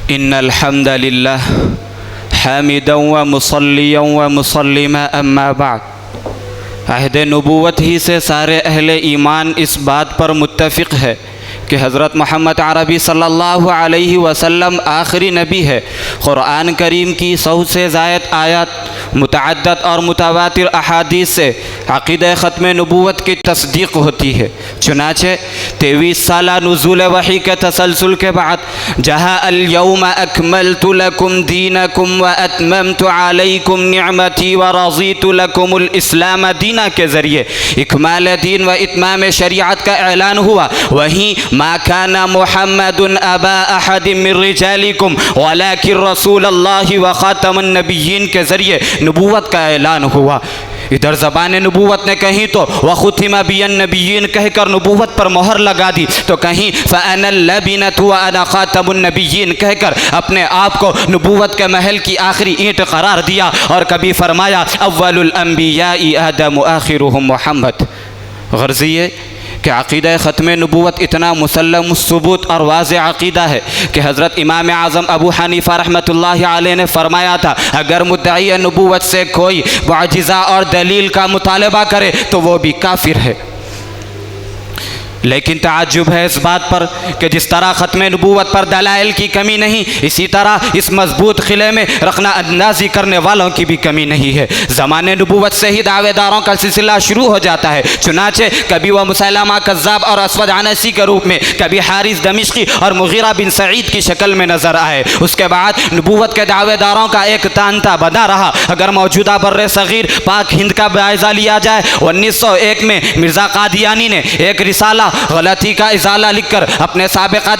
ان الحمد للہ حامدا ومصلیا ومسلما اما بعد۔ عہد نبوت ہی سے سارے اہل ایمان اس بات پر متفق ہے کہ حضرت محمد عربی صلی اللہ علیہ وسلم آخری نبی ہے۔ قرآن کریم کی 100 سے زائد آیات، متعدد اور متواتر احادیث سے عقیدہ ختم نبوت کی تصدیق ہوتی ہے۔ چنانچہ 23 سالہ نزول وحی کے تسلسل کے بعد جہاں الیوم اکملت لکم دینکم واتممت علیکم نعمتی ورضیت لکم الاسلام دینا کے ذریعے اکمال دین و اتمام شریعت کا اعلان ہوا، وہیں ما کان محمد ابا احد من رجالکم ولکن رسول اللہ وخاتم النبیین کے ذریعے نبوت کا اعلان ہوا۔ ادھر زبان نبوت نے کہیں تو وختم بی النبیین کہہ کر نبوت پر مہر لگا دی، تو کہیں فانا اللبنۃ وانا خاتم النبیین کہہ کر اپنے آپ کو نبوت کے محل کی آخری اینٹ قرار دیا، اور کبھی فرمایا اول الانبیاء آدم آخرهم محمد۔ غرض یہ کہ عقیدہ ختم نبوت اتنا مسلم الثبوت اور واضح عقیدہ ہے کہ حضرت امام اعظم ابو حنیفہ رحمۃ اللہ علیہ نے فرمایا تھا اگر مدعی نبوت سے کوئی معجزہ اور دلیل کا مطالبہ کرے تو وہ بھی کافر ہے۔ لیکن تعجب ہے اس بات پر کہ جس طرح ختم نبوت پر دلائل کی کمی نہیں، اسی طرح اس مضبوط قلعے میں رخنہ اندازی کرنے والوں کی بھی کمی نہیں ہے۔ زمان نبوت سے ہی دعوے داروں کا سلسلہ شروع ہو جاتا ہے، چنانچہ کبھی وہ مسیلمہ کذاب اور اسود عنسی کے روپ میں، کبھی حارث دمشقی اور مغیرہ بن سعید کی شکل میں نظر آئے۔ اس کے بعد نبوت کے دعوے داروں کا ایک تانتا بنا رہا۔ اگر موجودہ بر صغیر پاک ہند کا جائزہ لیا جائے، 1901 میں مرزا قادیانی نے ایک رسالہ غلطی کا ازالہ لکھ کر اپنے سابقہ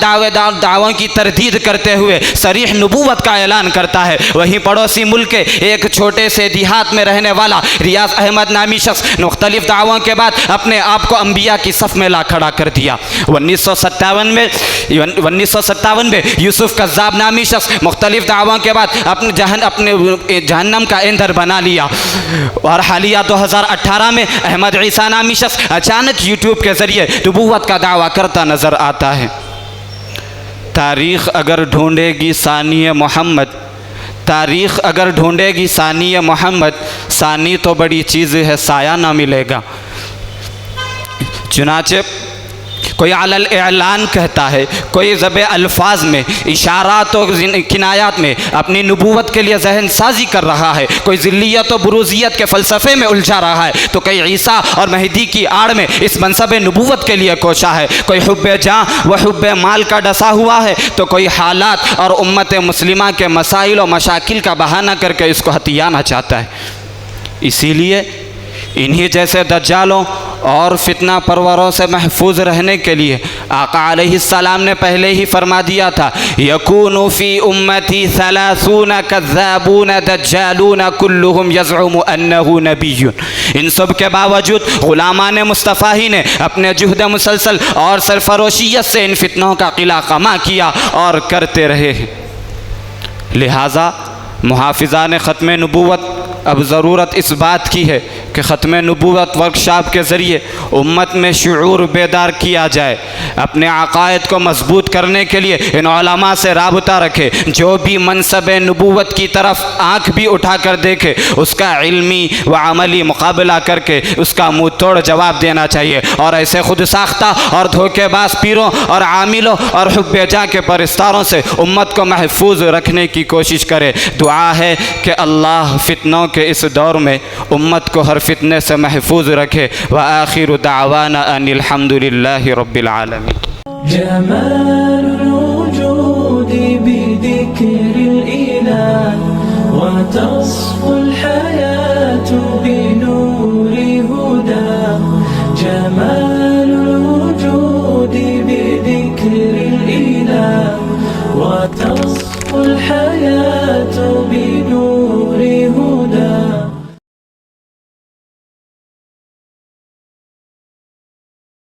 دعووں کی تردید کرتے ہوئے صریح نبوت کا اعلان کرتا ہے۔ وہیں پڑوسی ملک کے ایک چھوٹے سے دیہات میں رہنے والا ریاض احمد نامی شخص مختلف دعووں کے بعد اپنے آپ کو انبیاء کی صف میں لا کھڑا کر دیا۔ 1957 میں یوسف کذاب نامی شخص مختلف دعووں کے بعد اپنے جہنم کا ایندھن بنا لیا، اور حالیہ 2018 میں احمد عیسیٰ نامی شخص اچانک یوٹیوب کے ذریعے نبوت کا دعویٰ کرتا نظر آتا ہے۔ تاریخ اگر ڈھونڈے گی ثانی محمد، تاریخ اگر ڈھونڈے گی ثانی محمد، ثانی تو بڑی چیز ہے سایہ نہ ملے گا۔ چنانچہ کوئی علی الاعلان کہتا ہے، کوئی ذب الفاظ میں، اشارات و کنایات میں اپنی نبوت کے لیے ذہن سازی کر رہا ہے، کوئی ذلیت و بروزیت کے فلسفے میں الجھا رہا ہے، تو کوئی عیسیٰ اور مہدی کی آڑ میں اس منصب نبوت کے لیے کوشاں ہے، کوئی حب جاں و حب مال کا ڈسا ہوا ہے، تو کوئی حالات اور امت مسلمہ کے مسائل و مشاکل کا بہانہ کر کے اس کو ہتھیانا چاہتا ہے۔ اسی لیے انہی جیسے دجالوں اور فتنہ پروروں سے محفوظ رہنے کے لیے آقا علیہ السلام نے پہلے ہی فرما دیا تھا یکون فی امتی 30 کذابون دجالون کلہم یزعم انہ نبی۔ ان سب کے باوجود غلامان مصطفیٰ ہی نے اپنے جہد مسلسل اور سرفروشیت سے ان فتنوں کا قلعہ قمع کیا اور کرتے رہے ہیں۔ لہٰذا محافظان ختم نبوت اب ضرورت اس بات کی ہے کہ ختم نبوت ورکشاپ کے ذریعے امت میں شعور بیدار کیا جائے۔ اپنے عقائد کو مضبوط کرنے کے لیے ان علماء سے رابطہ رکھے، جو بھی منصب نبوت کی طرف آنکھ بھی اٹھا کر دیکھے اس کا علمی و عملی مقابلہ کر کے اس کا منہ توڑ جواب دینا چاہیے، اور ایسے خود ساختہ اور دھوکے باز پیروں اور عاملوں اور حب جاں کے پرستاروں سے امت کو محفوظ رکھنے کی کوشش کرے۔ دعا ہے کہ اللہ فتنوں کے اس دور میں امت کو ہر فتنے سے محفوظ رکھے۔ وآخر دعوانا ان الحمد للہ رب العالمین۔ جمال الوجود بذكر الإله وتصفو